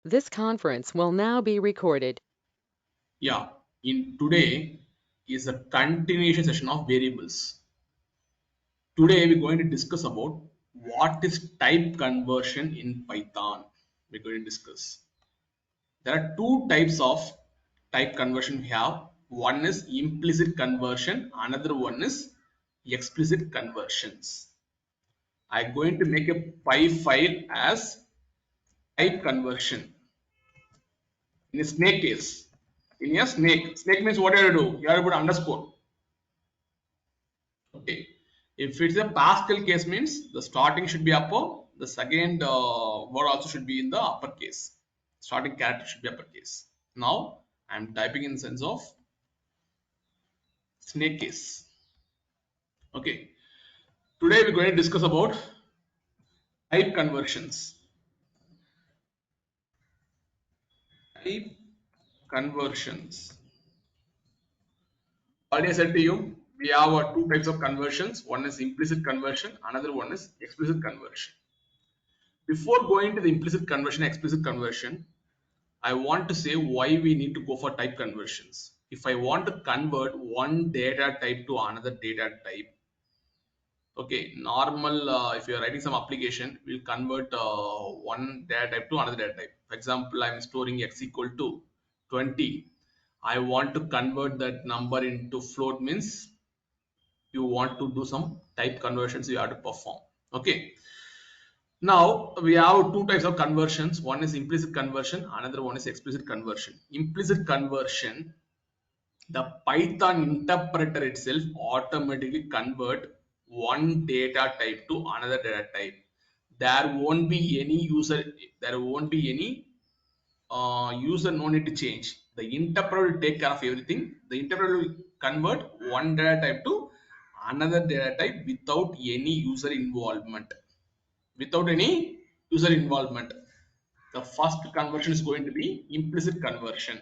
This conference will now be recorded. Yeah, in today is a continuation session of variables. Today we're going to discuss about what is type conversion in Python. We're going to discuss. There are two types of type conversion we have. One is implicit conversion, another one is explicit conversions. I'm going to make a py file as type conversion in a snake case. In a snake means what you have to do? You have to put underscore. Okay. If it's a Pascal case means the starting should be upper, the second word also should be in the uppercase. Starting character should be uppercase. Now I'm typing in the sense of snake case. Okay. Today we're going to discuss about type conversions. Type conversions. Already I said to you, we have two types of conversions. One is implicit conversion, another one is explicit conversion. Before going to the implicit conversion, explicit conversion, I want to say why we need to go for type conversions. If I want to convert one data type to another data type, okay, normal, if you're writing some application, we'll convert one data type to another data type. For example, I'm storing x equal to 20. I want to convert that number into float means you want to do some type conversions you have to perform. Okay. Now we have two types of conversions. One is implicit conversion, another one is explicit conversion. Implicit conversion, the Python interpreter itself automatically convert one data type to another data type. There won't be any user, there won't be any user no need to change. The interpreter will take care of everything. The interpreter will convert one data type to another data type without any user involvement. Without any user involvement. The first conversion is going to be implicit conversion.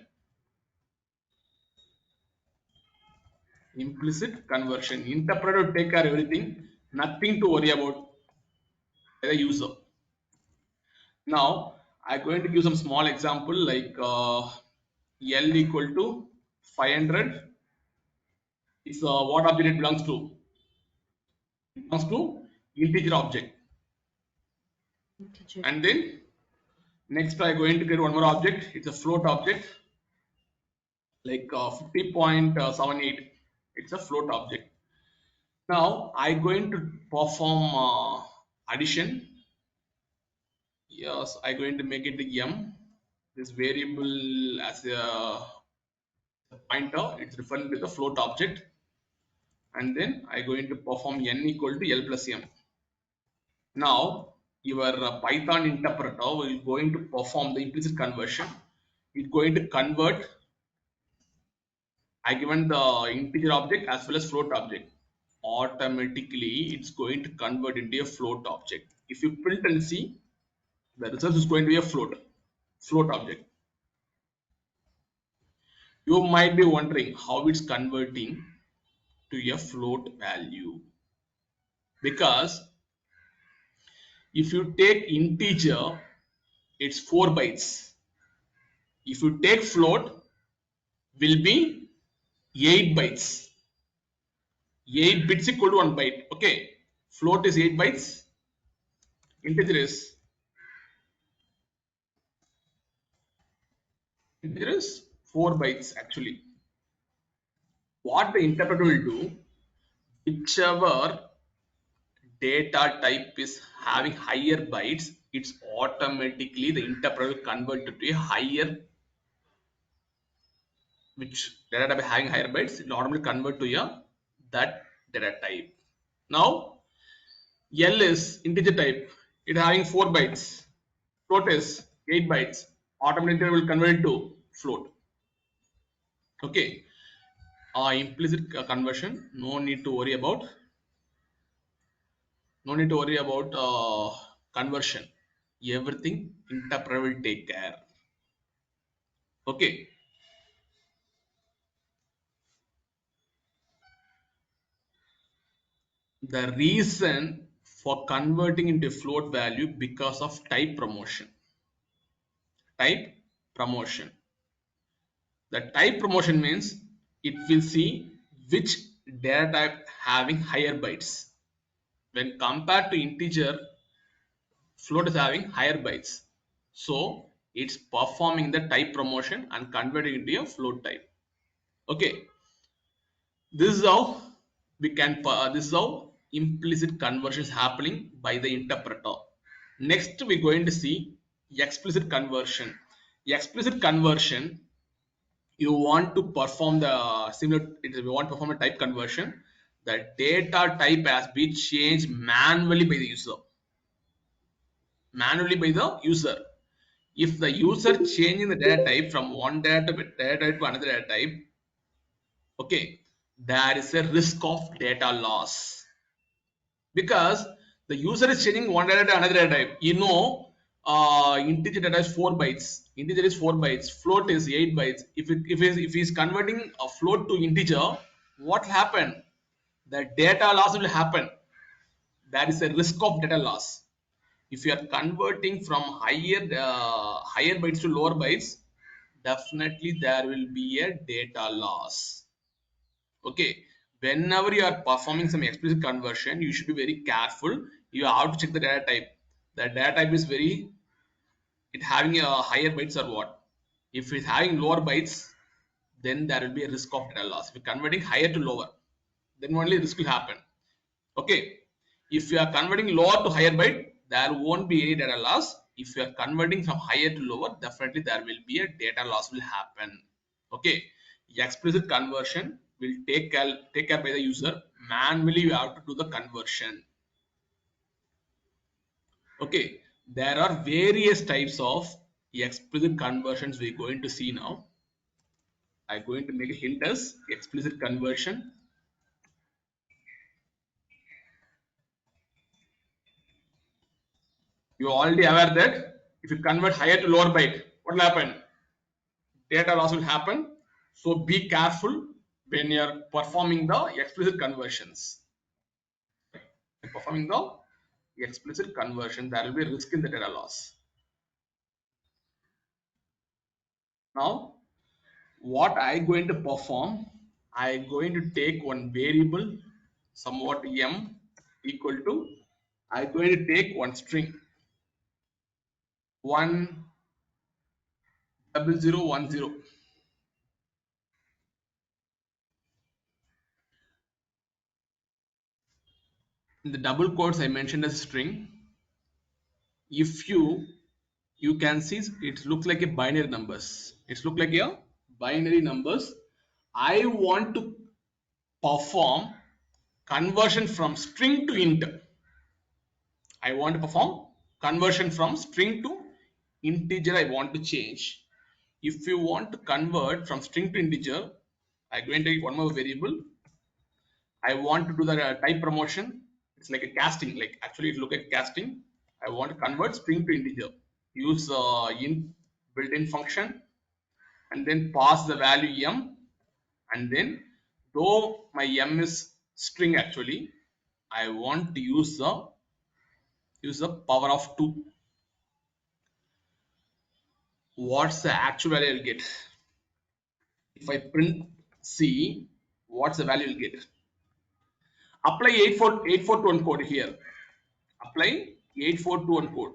Implicit conversion. Interpreter will take care of everything. Nothing to worry about by the user. Now, I'm going to give some small example like L equal to 500. It's what object it belongs to? It belongs to integer object. Integer. And then next I'm going to get one more object. It's a float object like 50.78. It's a float object. Now I'm going to perform addition. Yes, I'm going to make it m. This variable as a pointer, it's referring to the float object. And then I'm going to perform n equal to L plus m. Now your Python interpreter will going to perform the implicit conversion. It's going to convert. I given the integer object as well as float object. Automatically, it's going to convert into a float object. If you print and see, the result is going to be a float object. You might be wondering how it's converting to a float value, because if you take integer, it's 4 bytes. If you take float, will be 8 bytes. 8 bits equal to 1 byte. Okay, float is 8 bytes, integer is 4 bytes actually. What the interpreter will do, whichever data type is having higher bytes, it's automatically the interpreter will convert it to a higher, which data type having higher bytes, it will automatically convert to a that data type. Now L is integer type, it having 4 bytes, float is 8 bytes, automatically will convert it to float. Okay, implicit conversion, no need to worry about conversion. Everything interpreter will take care. Okay. The reason for converting into float value because of type promotion. type promotion. The type promotion means it will see which data type having higher bytes. When compared to integer, float is having higher bytes. So it's performing the type promotion and converting it into a float type. Okay, this is how this is how implicit conversion is happening by the interpreter. Next, we're going to see explicit conversion. Explicit conversion, you want to perform the similar, you want to perform a type conversion. The data type has been changed manually by the user. Manually by the user. If the user changing the data type from one data type to another data type, okay, there is a risk of data loss because the user is changing one data to another data type. You know, integer data is 4 bytes. Integer is 4 bytes. Float is 8 bytes. If he's converting a float to integer, what will happen? The data loss will happen. There is a risk of data loss. If you are converting from higher bytes to lower bytes, definitely there will be a data loss. Okay, whenever you are performing some explicit conversion, you should be very careful. You have to check the data type. The data type is very, it having a higher bytes or what. If it's having lower bytes, then there will be a risk of data loss. If you're converting higher to lower, then only risk will happen. Okay, if you are converting lower to higher byte, there won't be any data loss. If you are converting from higher to lower, definitely there will be a data loss will happen. Okay, explicit conversion will take care by the user. Manually you have to do the conversion. Okay, there are various types of explicit conversions we're going to see now. I'm going to make a hint as explicit conversion. You already aware that if you convert higher to lower byte, what will happen? Data loss will happen. So be careful when you are performing the explicit conversions. Performing the explicit conversion, there will be a risk in the data loss. Now, what I going to perform, I going to take one variable, somewhat m equal to, I going to take one string, 10010. In the double quotes I mentioned as a string. If you can see it looks like a binary numbers. It looks like a binary numbers. I want to perform conversion from string to int. I want to perform conversion from string to integer. I want to change. If you want to convert from string to integer, I'm going to take one more variable. I want to do the type promotion. It's like a casting, like actually it look at casting. I want to convert string to integer. Use int built-in function and then pass the value m, and then though my m is string, actually I want to use the power of 2. What's the actual value I'll get? If I print C, what's the value you'll get? Apply 842 code here. Apply 8421 code.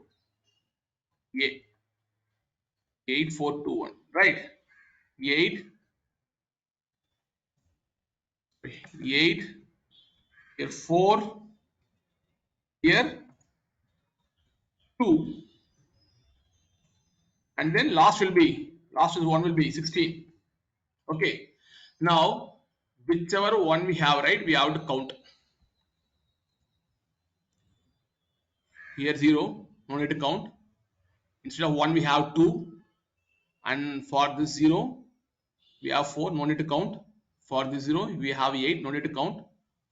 8421, right? 8 8 here 4 here 2, and then last is 1 will be 16. Okay, now whichever one we have, right, we have to count. Here 0, no need to count. Instead of 1 we have 2, and for this 0 we have 4, no need to count. For this 0 we have 8, no need to count.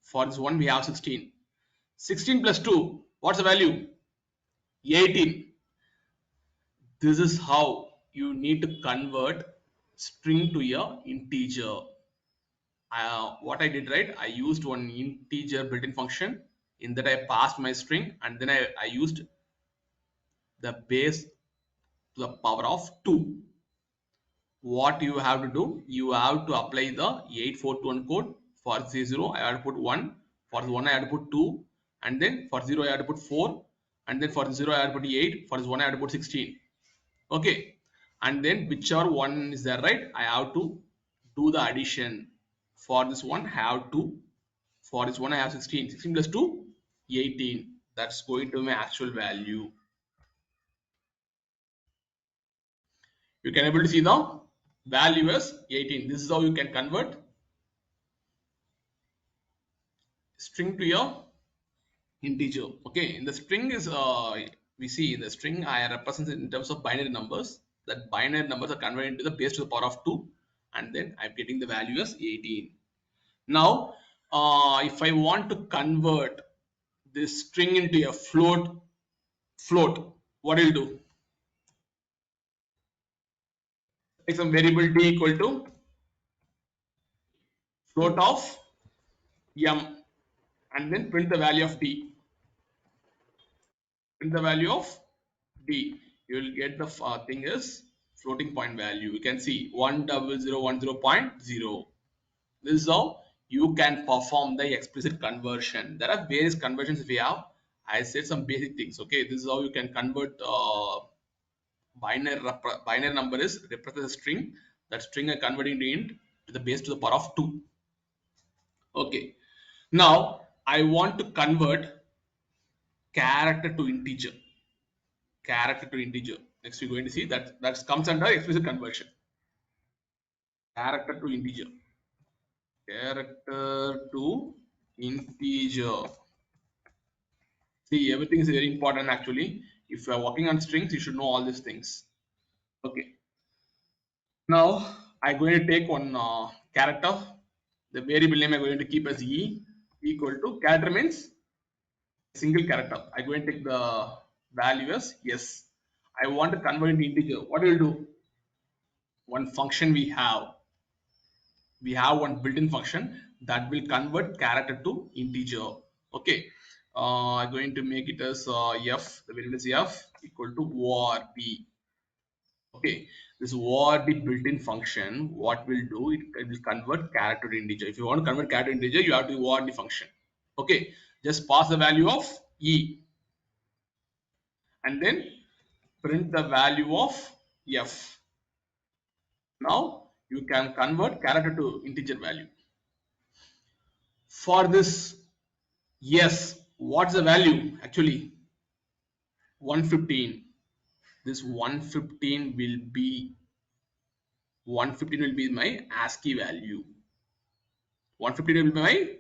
For this 1 we have 16. 16 plus 2, what's the value? 18. This is how you need to convert string to a integer. What I did, right, I used one integer built-in function. In that I passed my string, and then I used the base to the power of 2. What you have to do, you have to apply the 8421 code. For 0 I have to put 1, for 1 I have to put 2, and then for 0 I have to put 4, and then for 0 I have to put 8, for 1 I have to put 16. Okay, and then whichever one is there, right, I have to do the addition. For this one I have to, for this one I have 16 plus 2, 18. That's going to be my actual value. You can able to see the value as 18. This is how you can convert string to your integer. Okay, in the string is we see in the string I represent it in terms of binary numbers. That binary numbers are converted into the base to the power of 2, and then I'm getting the value as 18. Now if I want to convert this string into a float, what will do? Take some variable d equal to float of m, and then print the value of d. Print the value of d. You will get the thing is floating point value. You can see 10010.0. This is how you can perform the explicit conversion. There are various conversions we have. I said some basic things. Okay, this is how you can convert binary number is represent a string. That string are converting to int to the base to the power of 2. Okay, now I want to convert character to integer. Character to integer. Next we're going to see that comes under explicit conversion. Character to integer. Character to integer. See, everything is very important actually. If you are working on strings, you should know all these things. Okay. Now I'm going to take one character. The variable name I'm going to keep as e equal to character means single character. I'm going to take the value as yes. I want to convert into integer. What will do? One function we have one built-in function that will convert character to integer. Okay, I'm going to make it as f, the variable is f equal to orb. Okay, this orb built-in function, what will do, it will convert character to integer. If you want to convert character to integer, you have to orb function. Okay, just pass the value of e and then print the value of f. Now you can convert character to integer value. For this, yes, what's the value? Actually 115. This 115 will be my ASCII value. 115 will be my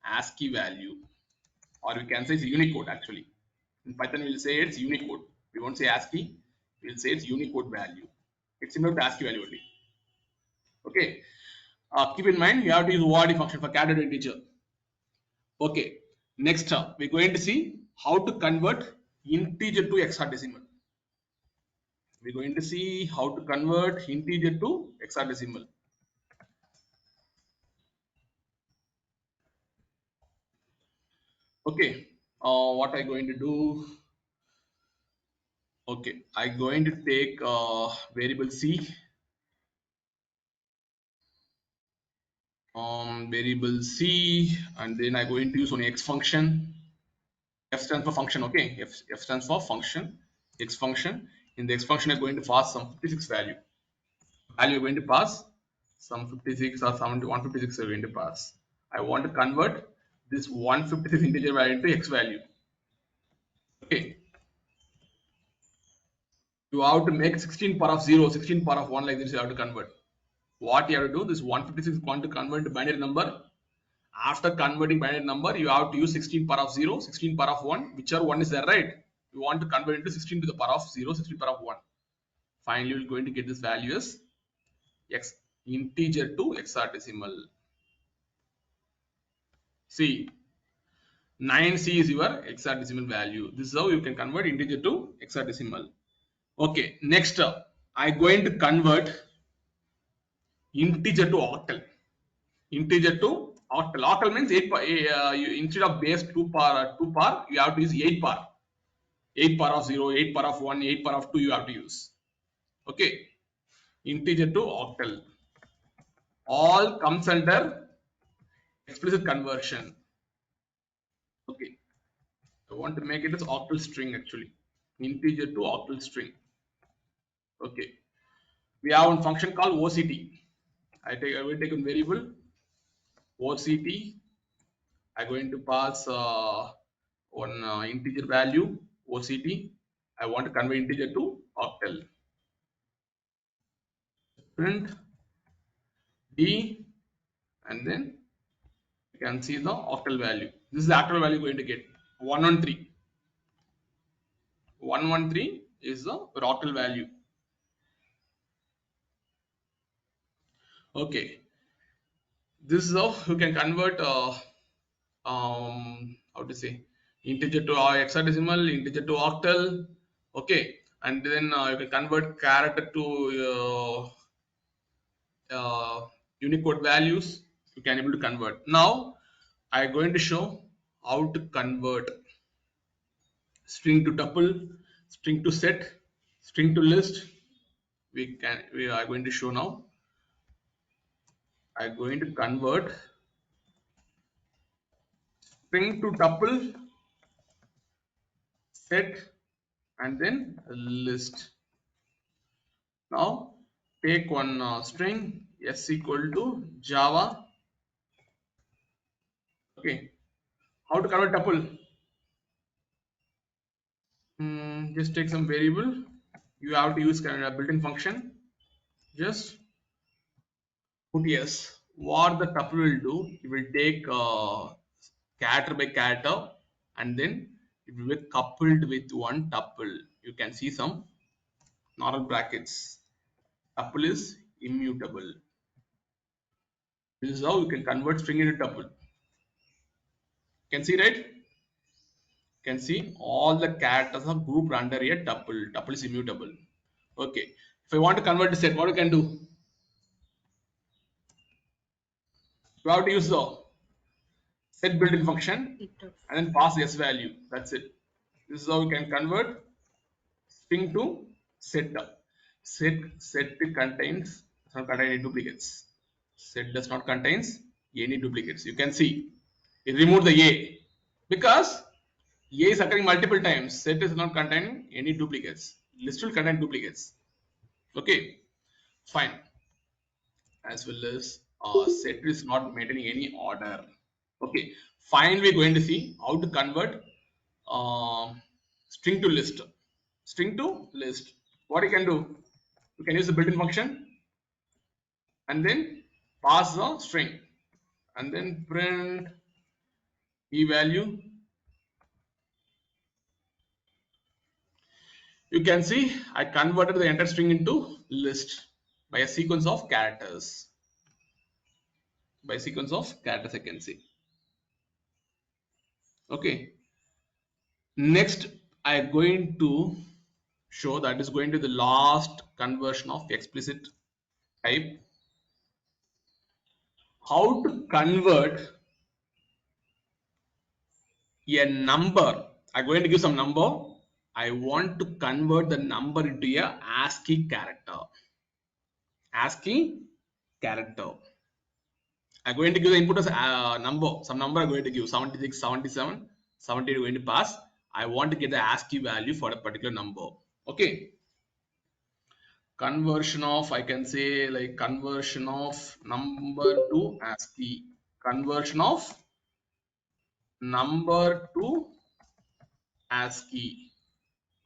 ASCII value, or we can say it's Unicode. Actually in Python we'll say it's Unicode. We won't say ASCII, we'll say it's Unicode value. It's similar to ASCII value only. Okay, keep in mind you have to use ORD function for character to integer. Okay, next we're going to see how to convert integer to hexadecimal. We're going to see how to convert integer to hexadecimal. Okay, what I'm going to do? Okay, I'm going to take variable c, variable c, and then I'm going to use only x function. F stands for function. Okay, f stands for function, x function. In the x function, I'm going to pass some 56 value. Value I'm going to pass some 56 or 70, 156 I'm going to pass. I want to convert this 156 integer value into x value. Okay, you have to make 16 power of 0, 16 power of 1, like this you have to convert. What you have to do, this 156 is going to convert to binary number. After converting binary number, you have to use 16 power of 0, 16 power of 1, whichever one is there, right? You want to convert into 16 to the power of 0, 16 power of 1. Finally, you're going to get this value as x integer to hexadecimal. See, 9c is your hexadecimal value. This is how you can convert integer to hexadecimal. Okay, next up, I'm going to convert integer to octal. Integer to octal. Octal means 8 power. Instead of base 2 power, you have to use 8 power. 8 power of 0, 8 power of 1, 8 power of 2 you have to use. Okay, integer to octal. All comes under explicit conversion. Okay, I want to make it as octal string actually. Integer to octal string. Okay, we have one function called OCT. I will take a variable OCT. I'm going to pass one integer value OCT. I want to convert integer to octal. Print D, and then you can see the octal value. This is the octal value going to get 113. 113 is the octal value. Okay, this is how you can convert how to say integer to hexadecimal, integer to octal. Okay, and then you can convert character to Unicode values. You can able to convert. Now I am going to show how to convert string to tuple, string to set, string to list. We are going to show now. I am going to convert string to tuple, set, and then list. Now take one string s equal to Java. Okay, how to convert tuple? Just take some variable. You have to use kind of built-in function. Just put yes. What the tuple will do, it will take character by character, and then it will be coupled with one tuple. You can see some normal brackets. Tuple is immutable. This is how you can convert string into tuple. Can see, right? Can see all the characters are grouped under a tuple. Tuple is immutable. Okay. If I want to convert the set, what you can do? You have to use the set built-in function and then pass s value. That's it. This is how you can convert string to set. Set contains does not contain any duplicates. Set does not contains any duplicates. You can see it removed the a because a is occurring multiple times. Set is not containing any duplicates. List will contain duplicates. Okay, fine. As well as set is not maintaining any order. Okay, fine. We're going to see how to convert string to list. String to list. What you can do? You can use the built-in function and then pass the string and then print e value. You can see I converted the entire string into list by a sequence of characters. By sequence of characters, I can see. Okay. Next, I am going to show that is going to the last conversion of explicit type. How to convert a number. I'm going to give some number. I want to convert the number into a ASCII character. ASCII character. I'm going to give the input as number. Some number I'm going to give 76, 77, 78 going to pass. I want to get the ASCII value for a particular number. Okay. Conversion of, I can say like conversion of number to ASCII. Conversion of number to ASCII.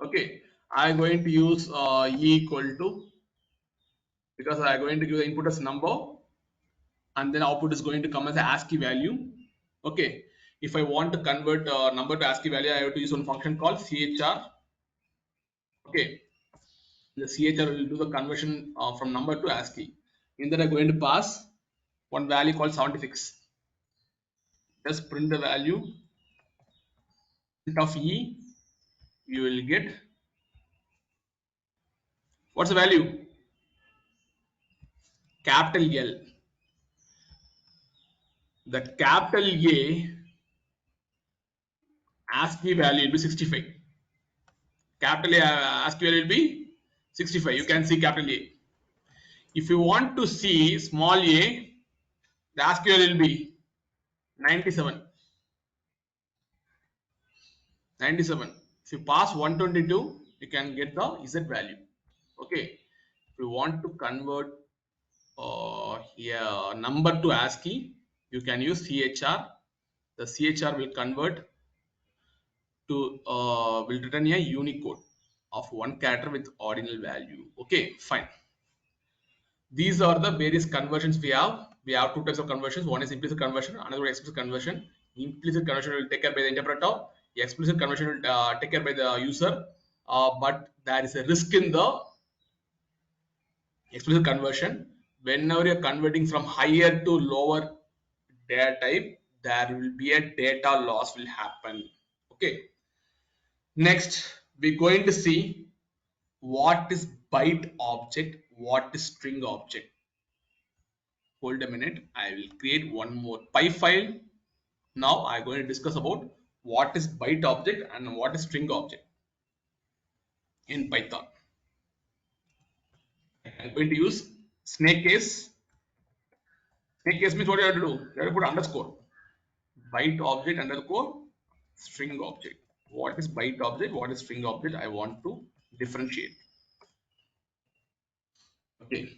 Okay. I'm going to use e equal to because I'm going to give the input as number and then output is going to come as a ASCII value. Okay, if I want to convert number to ASCII value, I have to use one function called chr. Okay, the chr will do the conversion from number to ASCII. In that, I'm going to pass one value called 76. Just print the value of e. You will get what's the value? Capital L. The capital A ASCII value will be 65. Capital A SQL will be 65. You can see capital A. If you want to see small a, the SQL will be 97. 97. If you pass 122, you can get the Z value. Okay. If you want to convert here number to ASCII, you can use CHR. The CHR will convert to will return a Unicode of one character with ordinal value. Okay, fine. These are the various conversions we have. We have two types of conversions. One is implicit conversion, another is explicit conversion. Implicit conversion will take care by the interpreter. The explicit conversion will take care by the user. But there is a risk in the explicit conversion. Whenever you're converting from higher to lower data type, there will be a data loss will happen. Okay. Next, we're going to see what is byte object, what is string object. Hold a minute, I will create one more py file. Now I'm going to discuss about what is byte object and what is string object in Python. I'm going to use snake case. Snake case means what you have to do? You have to put underscore. Byte object underscore string object. What is byte object? What is string object? I want to differentiate. Okay.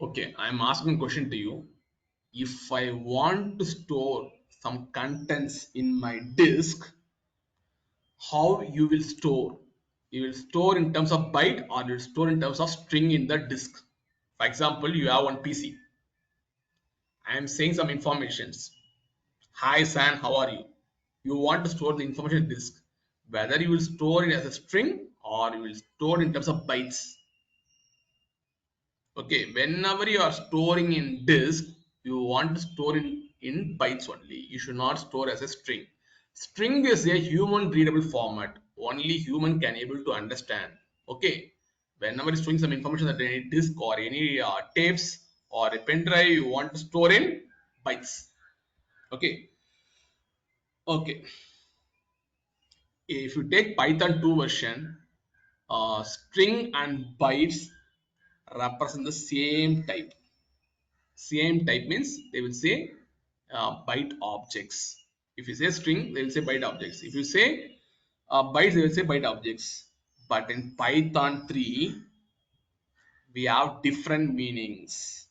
Okay. I'm asking a question to you. If I want to store some contents in my disk, how you will store? You will store in terms of byte or you will store in terms of string in the disk. For example, you have one PC. I am saying some informations. Hi San, how are you? You want to store the information in disk. Whether you will store it as a string or you will store in terms of bytes. Okay, whenever you are storing in disk, you want to store in bytes only. You should not store as a string. String is a human readable format, only human can able to understand. Okay, whenever you're storing some information at any disk or any tapes or a pen drive, you want to store in bytes. Okay. Okay, if you take Python 2 version, string and bytes represent the same type. Same type means they will say byte objects. If you say string, they will say byte objects. If you say bytes, they will say byte objects. But in Python 3, we have different meanings.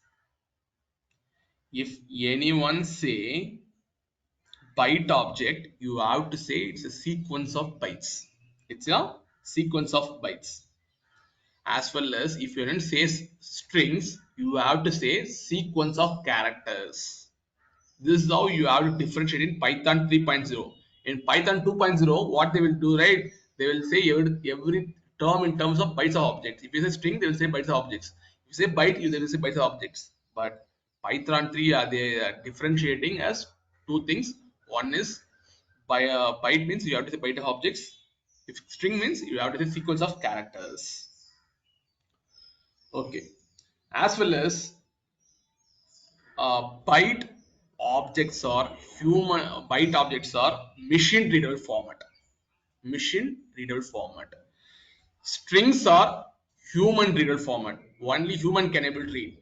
If anyone say byte object, you have to say it's a sequence of bytes. It's a sequence of bytes. As well as if you don't say strings, you have to say sequence of characters. This is how you have to differentiate in Python 3.0. In Python 2.0, what they will do, right? They will say every term in terms of bytes of objects. If you say string, they will say bytes of objects. If you say byte, they will say bytes of objects. But Python 3, they are differentiating as two things. One is by a byte means you have to say byte of objects. If string means you have to say sequence of characters. Okay. As well as byte objects are human byte objects are machine readable format. Machine readable format. Strings are human readable format. Only human can able to read.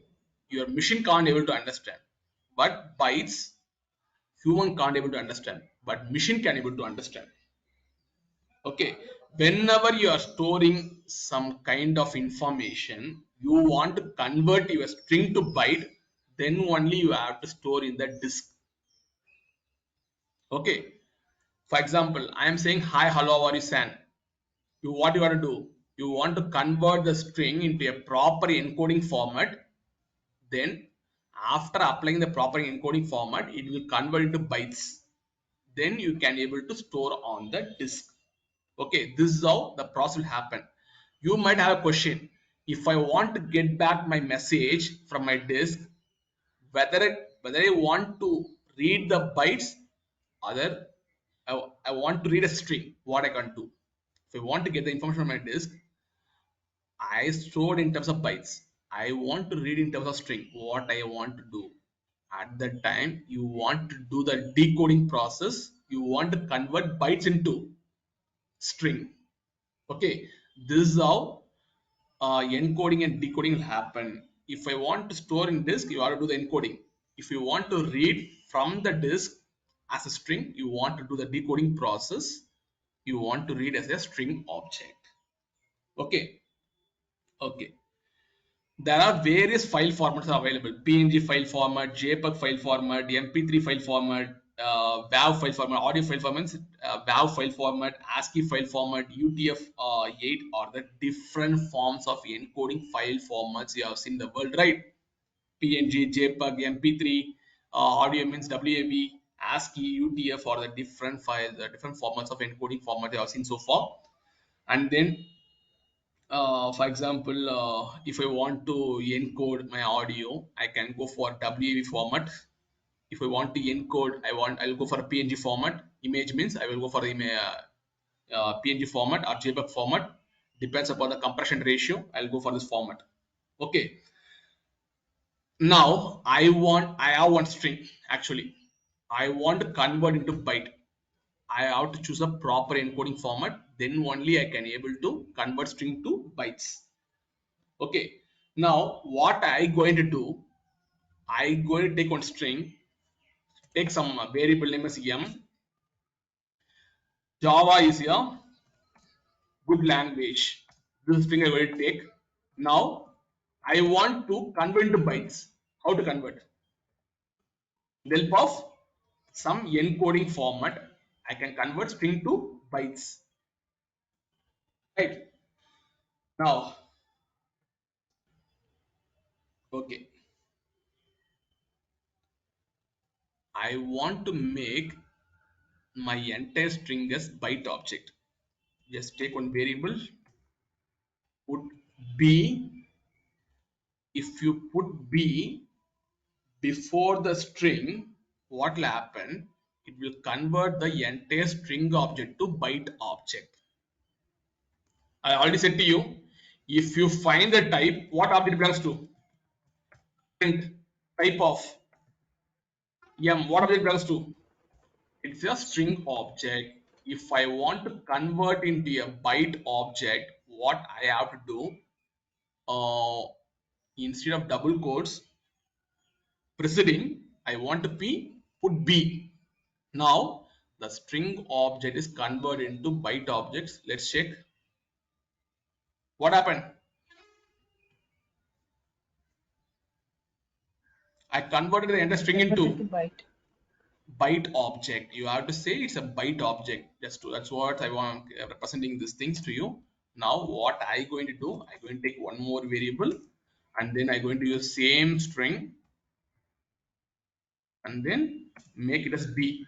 Your machine can't able to understand. But bytes, human can't able to understand, but machine can able to understand. Okay, whenever you are storing some kind of information, you want to convert your string to byte, then only you have to store in the disk. Okay, for example, I am saying hi, hello, how are you, San? What you want to do? You want to convert the string into a proper encoding format. Then, after applying the proper encoding format, it will convert into bytes. Then you can able to store on the disk. Okay, this is how the process will happen. You might have a question. If I want to get back my message from my disk, whether I want to read the bytes, other I want to read a string, what I can do. If I want to get the information from my disk, I stored in terms of bytes. I want to read in terms of string, what I want to do. At that time, you want to do the decoding process. You want to convert bytes into string. Okay, this is how encoding and decoding will happen. If I want to store in disk, you have to do the encoding. If you want to read from the disk as a string, you want to do the decoding process. You want to read as a string object. Okay. Okay, there are various file formats available: png file format, jpeg file format, mp3 file format, wav file format, audio file formats, wav file format, ascii file format, utf-8 are the different forms of encoding file formats you have seen in the world, right? png, jpeg, mp3, audio means wav, ascii, utf are the different files, the different formats of encoding format you have seen so far. And then for example, if I want to encode my audio, I can go for WAV format. If I want to encode, I'll go for a PNG format. Image means I will go for the PNG format or JPEG format. Depends upon the compression ratio. I'll go for this format. Okay. Now I have one string actually. I want to convert into byte. I have to choose a proper encoding format. Then only I can able to convert string to bytes. Okay, now what I going to do, I going to take one string, take some variable name as m. Java is a good language. This string I going to take. Now I want to convert into bytes. How to convert? With the help of some encoding format, I can convert string to bytes. Right. Now, okay, I want to make my entire string as byte object. Just take one variable, put b. If you put b before the string, what will happen? It will convert the entire string object to byte object. I already said to you, if you find the type, what object belongs to? Print type of m. What object belongs to? It's a string object. If I want to convert into a byte object, what I have to do? Instead of double quotes preceding, I want to put b. Now the string object is converted into byte objects. Let's check what happened. I converted the entire string into byte object. You have to say it's a byte object. That's what I want representing these things to you. Now what I going to do? I going to take one more variable and then I going to use same string and then make it as b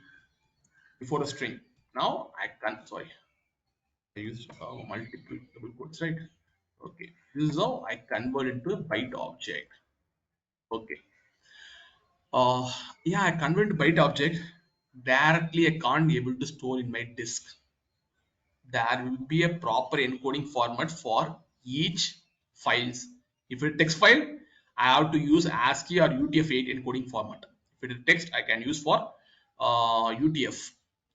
before the string. Now I can sorry I use multiple double quotes, right? Okay, this is how I convert into a byte object. Okay. Uh, yeah, I convert to byte object directly. I can't be able to store in my disk. There will be a proper encoding format for each files. If it's text file, I have to use ASCII or UTF-8 encoding format. If it is text, I can use for UTF,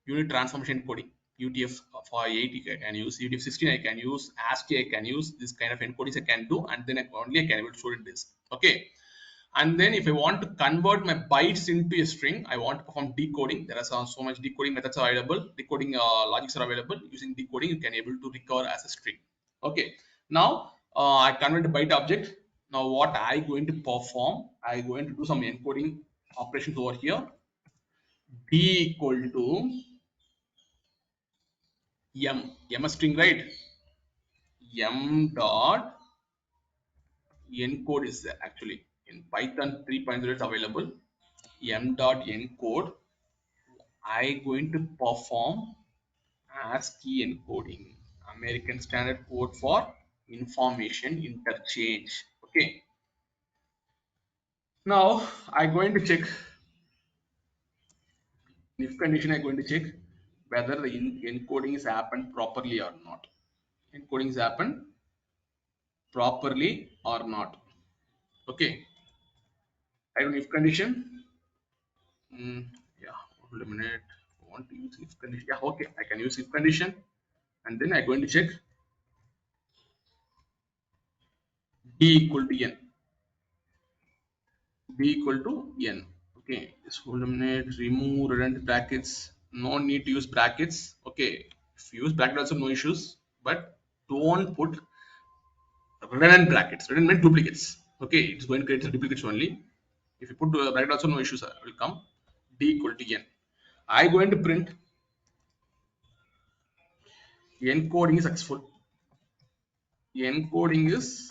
unit transformation encoding. UTF for 8 I can use, UTF-16 I can use, ASCII I can use. This kind of encodings I can do, and then only I can able to store in disk. Okay. And then if I want to convert my bytes into a string, I want to perform decoding. There are so much decoding methods available, decoding logics are available. Using decoding, you can able to recover as a string. Okay, now I convert the byte object. Now what I going to perform? I going to do some encoding operations over here. D equal to m a string, right? M dot encode is actually in Python 3.0 it's available. M dot encode I going to perform ASCII encoding, American Standard Code for Information Interchange. Okay. Now I going to check if condition. I going to check whether the encoding is happened properly or not. Encoding is happened properly or not. Okay. I don't if condition. Yeah. Hold a minute. I want to use if condition. Yeah. Okay. I can use if condition. and then I'm going to check d equal to n. B equal to n. Okay, this will eliminate, remove redundant brackets. No need to use brackets. Okay, if you use bracket also no issues, but don't put redundant brackets. Redundant means duplicates. Okay, it's going to create the duplicates only. If you put bracket also no issues will come. D equal to n. I going to print encoding is successful. Encoding is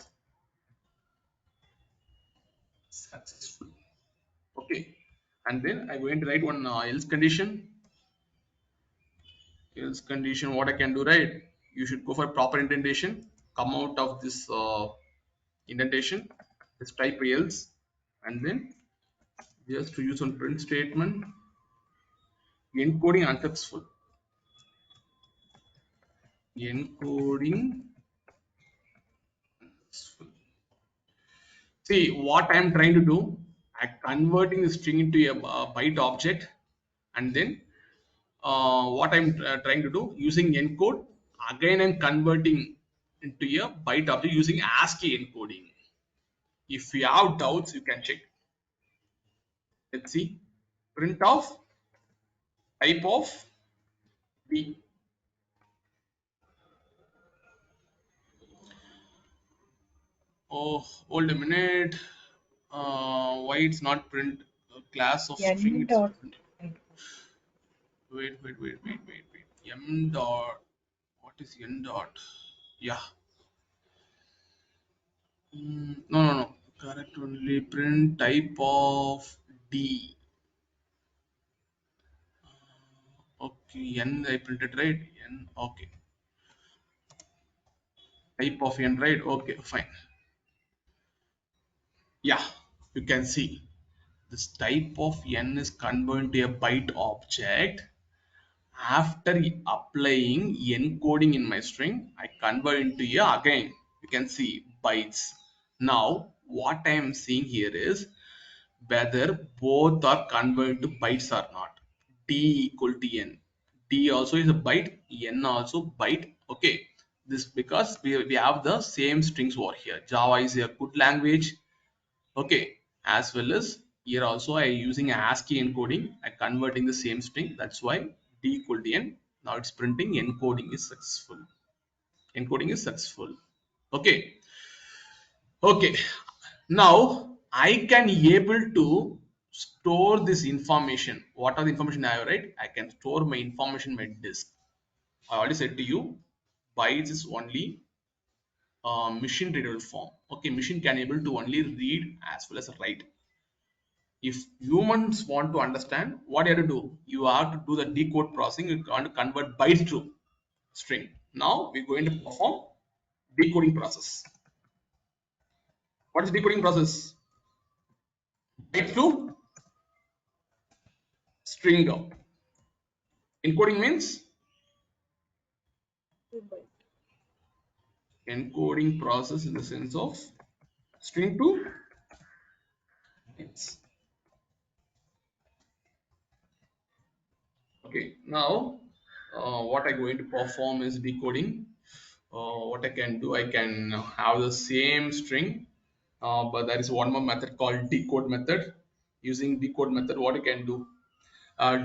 successful. Okay, and then I'm going to write one else condition. Else condition, what I can do, right? You should go for proper indentation. Come out of this indentation. Just type else, and then just to use on print statement. Encoding unsuccessful. Encoding successful. See what I am trying to do. I'm converting the string into a byte object, and then what I'm trying to do using encode. Again, I'm converting into a byte object using ASCII encoding. If you have doubts, you can check. Let's see. Print of type of B. Oh, hold a minute. Why it's not print class of string? N It's dot. wait. M dot. What is n dot? Yeah. No. Correct only print type of D. Okay, n I printed right. N. Okay. Type of n right. Okay, fine. Yeah, you can see this type of n is converted to a byte object. After applying encoding in my string, I convert into a, again you can see bytes. Now what I am seeing here is whether both are converted to bytes or not. D equal to n. D also is a byte, n also byte. Okay, this because we have the same strings over here. Java is a good language. Okay, as well as here also I using ASCII encoding. I converting the same string. That's why D equal to n. Now it's printing encoding is successful. Encoding is successful. Okay. Okay. Now I can able to store this information. What are the information I have, right? I can store my information in my disk. I already said to you, bytes is only machine readable form. Okay, machine can able to only read as well as write. If humans want to understand, what you have to do? You have to do the decode processing. You want to convert bytes to string. Now we're going to perform decoding process. What is decoding process? Byte to string. Encoding means encoding process in the sense of string to bytes. Okay, now what I'm going to perform is decoding. What I can do, I can have the same string, but there is one more method called decode method. Using decode method, what you can do,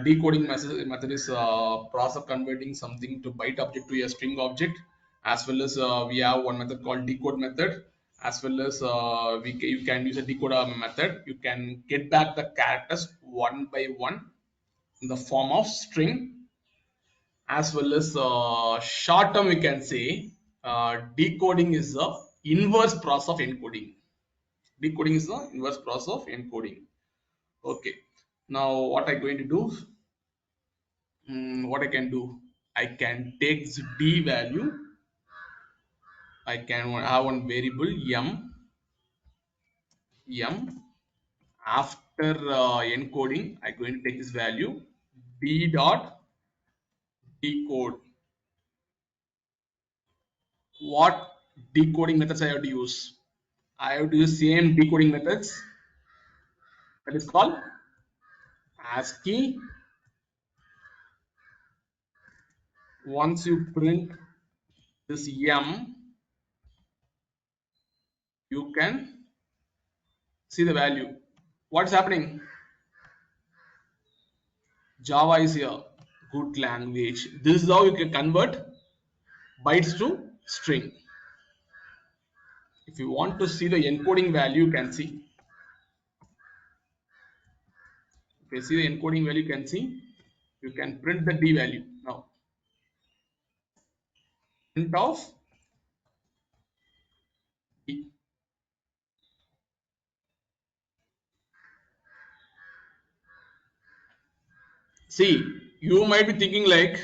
decoding method is process of converting something to byte object to a string object, as well as we have one method called decode method, as well as you can use a decoder method. You can get back the characters one by one in the form of string, as well as short term we can say decoding is the inverse process of encoding. Decoding is the inverse process of encoding. Okay, now what I'm going to do, what I can do, I can take the d value. I can have one variable m. After encoding, I'm going to take this value d dot decode. What decoding methods I have to use? I have to use same decoding methods, that is called ASCII. Once you print this M, you can see the value. What's happening? Java is a good language. This is how you can convert bytes to string. If you want to see the encoding value, you can see. If you see the encoding value, you can see. You can print the D value. Now, print of D. See, you might be thinking like,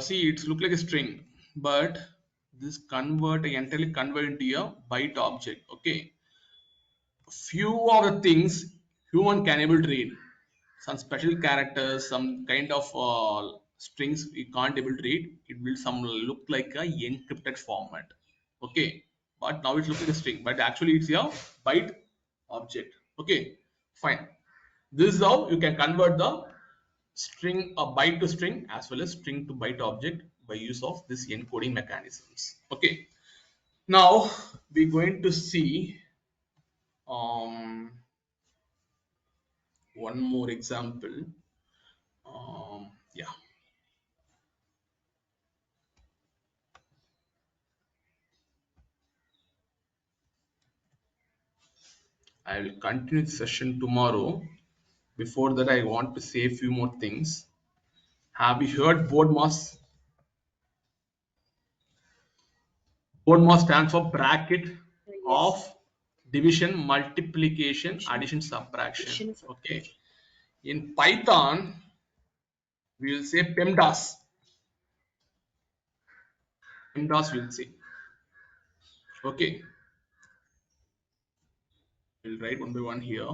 see, it's look like a string, but this convert entirely convert into a byte object. Okay, few of the things human can able to read. Some special characters, some kind of strings we can't able to read. It will some look like a encrypted format. Okay, but now it looks like a string, but actually it's a byte object. Okay, fine. This is how you can convert the string a byte to string as well as string to byte object by use of this encoding mechanisms. Okay, now we're going to see um, one more example. Yeah, I will continue the session tomorrow. Before that, I want to say a few more things. Have you heard board mass? Board mass stands for bracket Yes. of division, multiplication, addition, subtraction. Okay. In Python, we will say PEMDAS. PEMDAS will say. Okay. We'll write one by one here.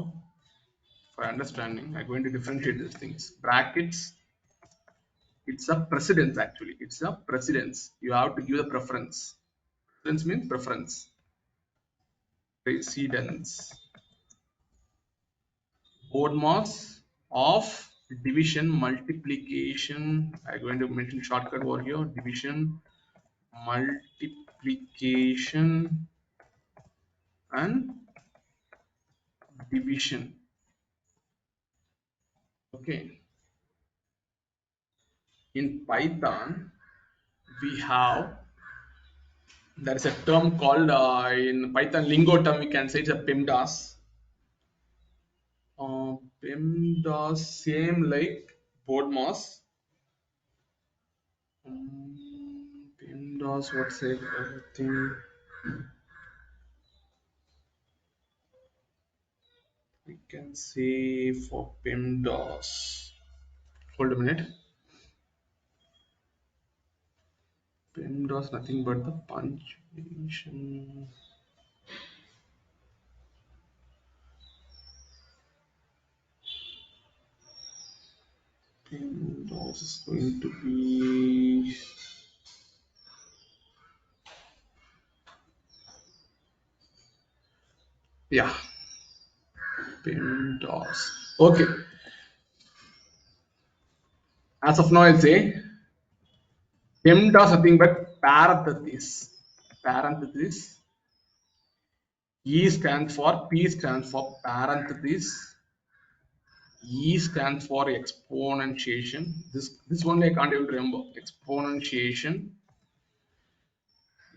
For understanding, I'm going to differentiate these things. Brackets, it's a precedence actually. It's a precedence. You have to give the preference. Precedence means preference. Precedence. Board mass of division, multiplication. I'm going to mention shortcut over here. Division, multiplication, and division. Okay. In Python, we have there is a term called in Python lingo term we can say it's a PEMDAS. PEMDAS same like board mass. PEMDAS what's it? Everything we can say for PEMDAS. Hold a minute. PEMDAS nothing but the punctuation. PEMDAS is going to be yeah. PEMDAS. Okay. As of now, I'll say PEMDAS nothing but parenthesis. Parenthesis. E stands for P stands for parenthesis. E stands for exponentiation. This one I can't even remember. Exponentiation.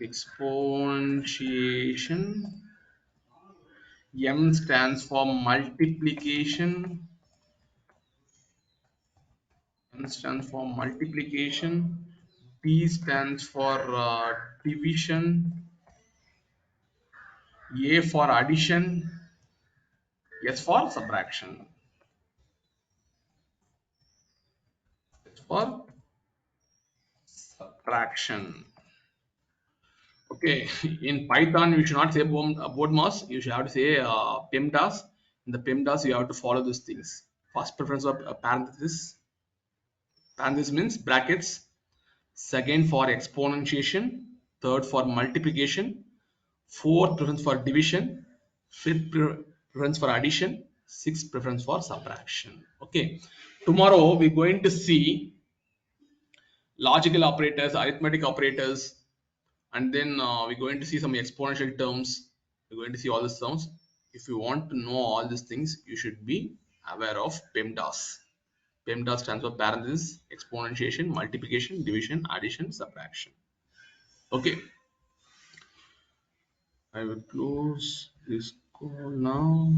Exponentiation. M stands for multiplication. M stands for multiplication. D stands for division. A for addition. S for subtraction. S for subtraction. Okay, in Python you should not say board mass. You should have to say PEMDAS. In the PEMDAS you have to follow these things. First preference of parenthesis. Parenthesis means brackets. Second for exponentiation. Third for multiplication. Fourth preference for division. Fifth preference for addition. Sixth preference for subtraction. Okay. Tomorrow we're going to see logical operators, arithmetic operators, and then we're going to see some exponential terms. We're going to see all these terms. If you want to know all these things, you should be aware of PEMDAS. PEMDAS stands for parenthesis, exponentiation, multiplication, division, addition, subtraction. Okay, I will close this call now.